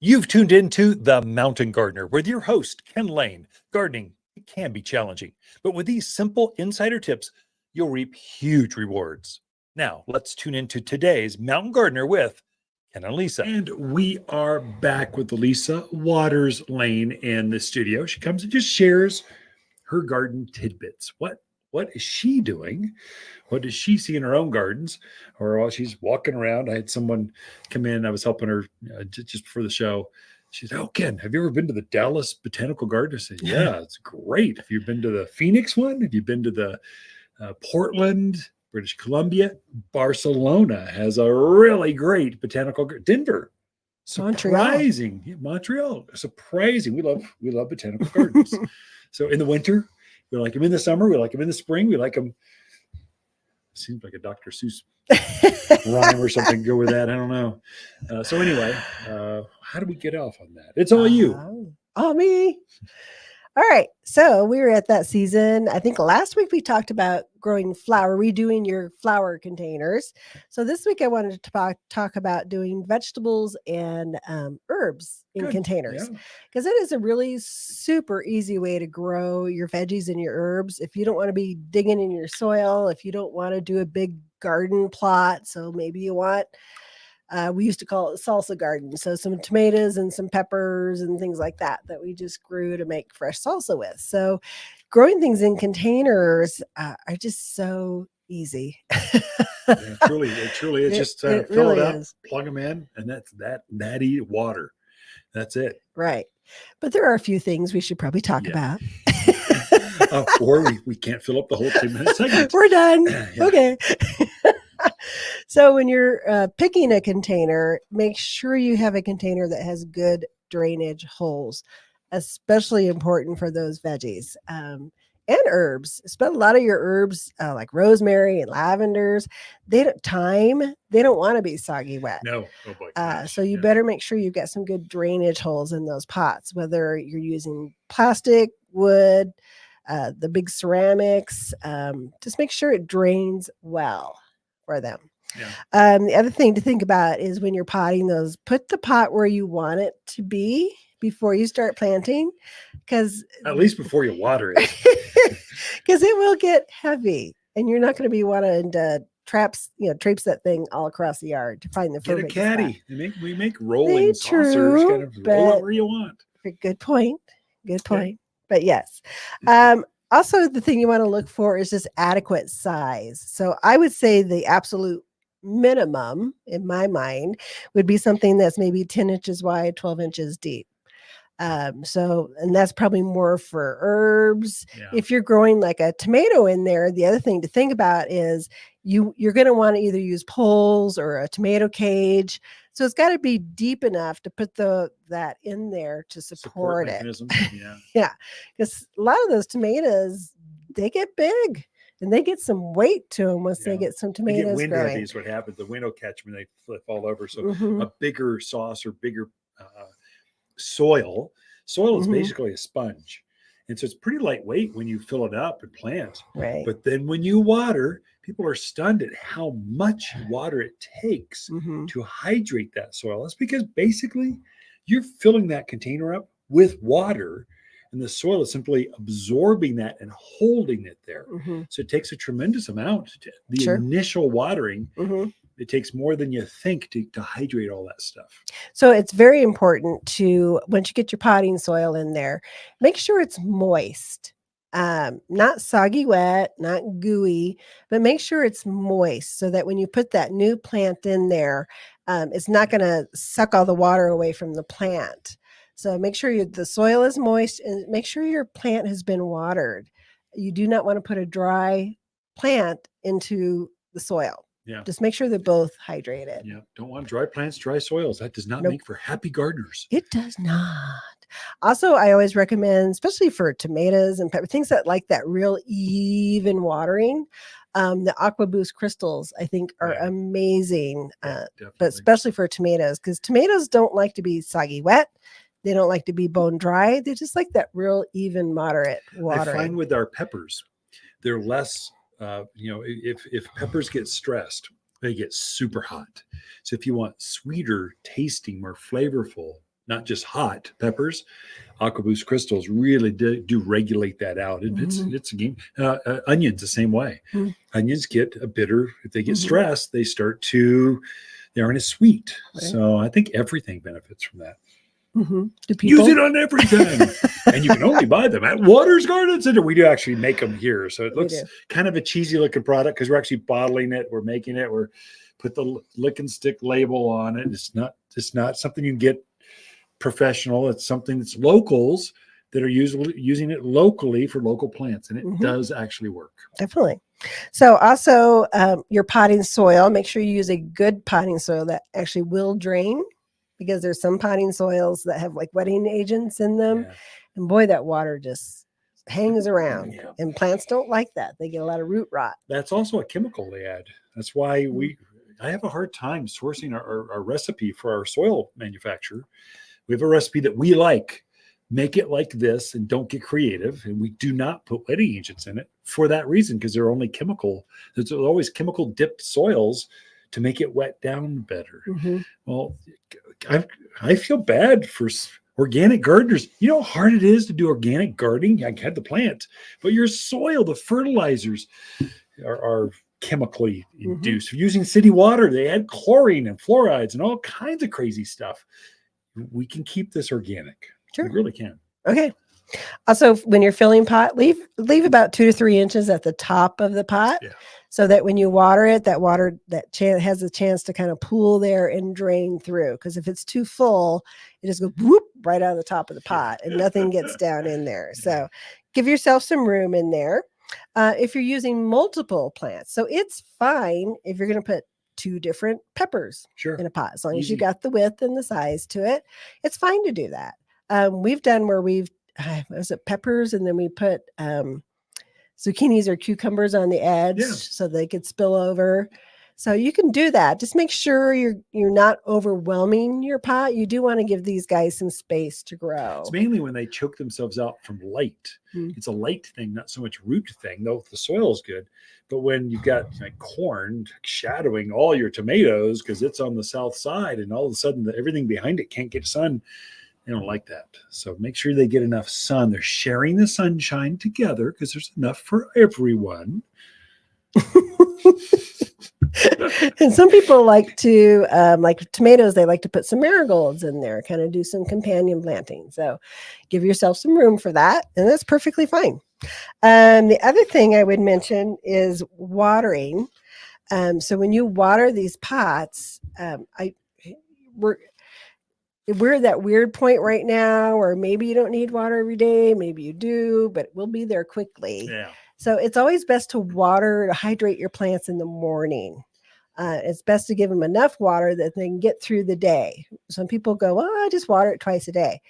You've tuned into The Mountain Gardener with your host, Ken Lane. Gardening, it can be challenging, but with these simple insider tips, you'll reap huge rewards. Now, let's tune into today's Mountain Gardener with Ken and Lisa. And we are back with Lisa Lain in the studio. She comes and just shares her garden tidbits. What is she doing? What does she see in her own gardens? Or while she's walking around, I had someone come in. I was helping her just before the show. She said, "Oh, Ken, have you ever been to the Dallas Botanical Garden?" I said, "Yeah, it's great. Have you been to the Phoenix one? Have you been to the Portland, British Columbia? Barcelona has a really great botanical garden. Denver, surprising. Yeah, Montreal, surprising. We love botanical gardens. So in the winter, we like them. In the summer, we like them. In the spring, we like them. Seems like a Dr. Seuss rhyme or something. Go with that. I don't know. So anyway, how do we get off on that? It's all you. All me. All right. So we were at that season. I think last week we talked about growing flower, redoing your flower containers. So this week I wanted to talk about doing vegetables and herbs in containers, because it is a really super easy way to grow your veggies and your herbs. If you don't want to be digging in your soil, if you don't want to do a big garden plot, so maybe you want we used to call it salsa garden. So some tomatoes and some peppers and things like that we just grew to make fresh salsa with. So growing things in containers are just so easy. Truly, it's just fill really it up, plug them in, and that's that eat water. That's it. Right. But there are a few things we should probably talk about. Or we can't fill up the whole 2-minute segment. We're done. Okay. So when you're picking a container, make sure you have a container that has good drainage holes, especially important for those veggies and herbs. Spend a lot of your herbs like rosemary and lavenders. They don't want to be soggy wet. No. Oh boy. So you better make sure you've got some good drainage holes in those pots, whether you're using plastic, wood, the big ceramics. Just make sure it drains well for them. Yeah. The other thing to think about is when you're potting those, put the pot where you want it to be before you start planting, because at least before you water it, because it will get heavy and you're not going to be wanting to traps that thing all across the yard to find the perfect get a caddy. Spot. We make rolling saucers, kind of roll it where you want. Good point. But yes. Also, the thing you want to look for is just adequate size. So I would say the absolute minimum in my mind would be something that's maybe 10 inches wide, 12 inches deep. And that's probably more for herbs. Yeah. If you're growing like a tomato in there, the other thing to think about is you're going to want to either use poles or a tomato cage. So it's got to be deep enough to put that in there to support it. Yeah. Yeah. Because a lot of those tomatoes, they get big and they get some weight to them once they get some tomatoes they get wind growing. Heavy is what happens. The wind will catch them and they flip all over. So a bigger sauce or bigger soil is basically a sponge. And so it's pretty lightweight when you fill it up and plant. Right. But then when you water, people are stunned at how much water it takes to hydrate that soil. That's because basically you're filling that container up with water and the soil is simply absorbing that and holding it there. So it takes a tremendous amount. The initial watering, it takes more than you think to hydrate all that stuff. So it's very important to, once you get your potting soil in there, make sure it's moist. Not soggy wet, not gooey, but make sure it's moist so that when you put that new plant in there, it's not going to suck all the water away from the plant. So make sure the soil is moist and make sure your plant has been watered. You do not want to put a dry plant into the soil. Yeah. Just make sure they're both hydrated. Yeah. Don't want dry plants, dry soils. That does not make for happy gardeners. It does not. Also, I always recommend, especially for tomatoes and pepper, things that like that real even watering. The Aqua Boost crystals, I think, are amazing, but especially for tomatoes, because tomatoes don't like to be soggy wet. They don't like to be bone dry. They just like that real even, moderate watering. I find with our peppers, they're less, if peppers get stressed, they get super hot. So if you want sweeter tasting, more flavorful not just hot peppers. Aquaboost crystals really do regulate that out. It's a game. Onions the same way. Mhm. Onions get a bitter. If they get Mhm. stressed, they aren't as sweet. Right. So I think everything benefits from that. Do people Use it on everything. And you can only buy them at Waters Garden Center. We do actually make them here. So it We looks do. kind of a cheesy looking product because we're actually bottling it. We're making it. We're put the lick and stick label on it. It's not something you can get professional. It's something that's locals that are using it locally for local plants. And it Mhm. does actually work. Definitely. So also your potting soil, make sure you use a good potting soil that actually will drain, because there's some potting soils that have like wetting agents in them. Yeah. And boy, that water just hangs around. Yeah. And plants don't like that. They get a lot of root rot. That's also a chemical they add. That's why I have a hard time sourcing our recipe for our soil manufacturer. We have a recipe that we like. Make it like this and don't get creative. And we do not put wetting agents in it for that reason, because they're only chemical. There's always chemical dipped soils to make it wet down better. Mhm. Well, I feel bad for organic gardeners. You know how hard it is to do organic gardening? I had the plant, but your soil, the fertilizers are chemically induced. Using city water, they add chlorine and fluorides and all kinds of crazy stuff. We can keep this organic. Sure. We really can. Okay. Also, when you're filling pot, leave about 2 to 3 inches at the top of the pot, Yeah. so that when you water it, that water has a chance to kind of pool there and drain through. Because if it's too full, it just goes whoop right out of the top of the pot, and nothing gets down in there. So give yourself some room in there. If you're using multiple plants, so it's fine if you're going to put 2 different peppers Sure. in a pot, as long as you Easy. got the width and the size to it. It's fine to do that. We've done where was it peppers, and then we put zucchinis or cucumbers on the edge so they could spill over. So you can do that. Just make sure you're not overwhelming your pot. You do want to give these guys some space to grow. It's mainly when they choke themselves out from light. It's a light thing, not so much root thing, though the soil is good. But when you've got like corn shadowing all your tomatoes because it's on the south side, and all of a sudden everything behind it can't get sun, they don't like that. So make sure they get enough sun. They're sharing the sunshine together because there's enough for everyone. And some people like to, like tomatoes, they like to put some marigolds in there, kind of do some companion planting. So give yourself some room for that, and that's perfectly fine. The other thing I would mention is watering. So when you water these pots, we're at that weird point right now where maybe you don't need water every day, maybe you do, but we'll be there quickly. Yeah. So it's always best to hydrate your plants in the morning. It's best to give them enough water that they can get through the day. Some people go, well, I just water it twice a day.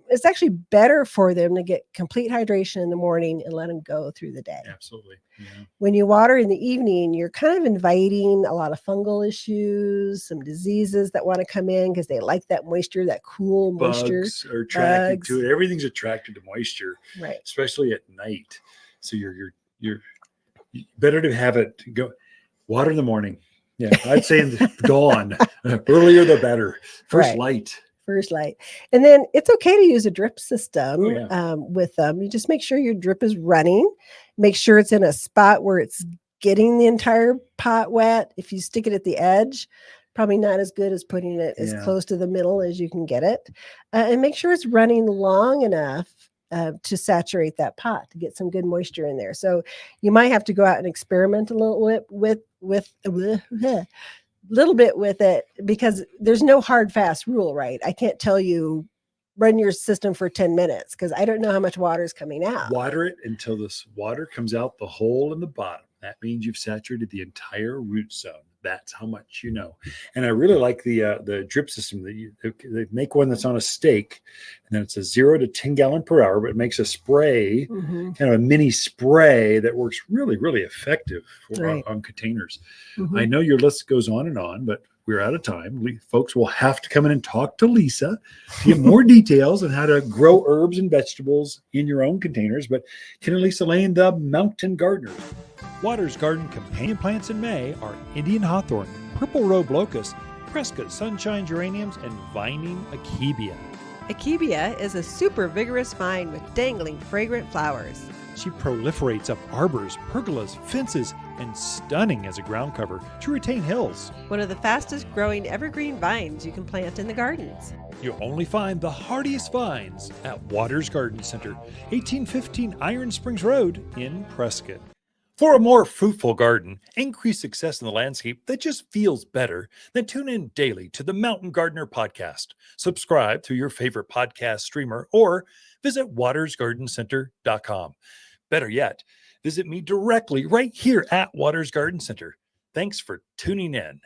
It's actually better for them to get complete hydration in the morning and let them go through the day. Absolutely. Yeah. When you water in the evening, you're kind of inviting a lot of fungal issues, some diseases that want to come in because they like that moisture, that cool moisture. Bugs are attracted to it. Everything's attracted to moisture, right? Especially at night. So you're better to have it go water in the morning. Yeah, I'd say in the dawn. Earlier the better. First light. And then it's okay to use a drip system with them. You just make sure your drip is running. Make sure it's in a spot where it's getting the entire pot wet. If you stick it at the edge, probably not as good as putting it as close to the middle as you can get it. And make sure it's running long enough to saturate that pot, to get some good moisture in there. So you might have to go out and experiment a little bit with it, because there's no hard fast rule, right? I can't tell you run your system for 10 minutes because I don't know how much water is coming out. Water it until this water comes out the hole in the bottom. That means you've saturated the entire root zone. That's how much you know. And I really like the drip system. They make one that's on a stake, and then it's a 0 to 10 gallon per hour, but it makes a spray, kind of a mini spray that works really, really effective on containers. I know your list goes on, but we're out of time. Folks will have to come in and talk to Lisa to get more details on how to grow herbs and vegetables in your own containers. But Ken and Lisa Lain, the Mountain Gardeners. Waters Garden companion plants in May are Indian hawthorn, purple robe locust, Prescott sunshine geraniums, and vining akebia. Akebia is a super vigorous vine with dangling, fragrant flowers. She proliferates up arbors, pergolas, fences, and stunning as a ground cover to retain hills. One of the fastest growing evergreen vines you can plant in the gardens. You'll only find the hardiest vines at Waters Garden Center, 1815 Iron Springs Road in Prescott. For a more fruitful garden, increased success in the landscape that just feels better, then tune in daily to the Mountain Gardener podcast. Subscribe through your favorite podcast streamer or visit watersgardencenter.com. Better yet, visit me directly right here at Waters Garden Center. Thanks for tuning in.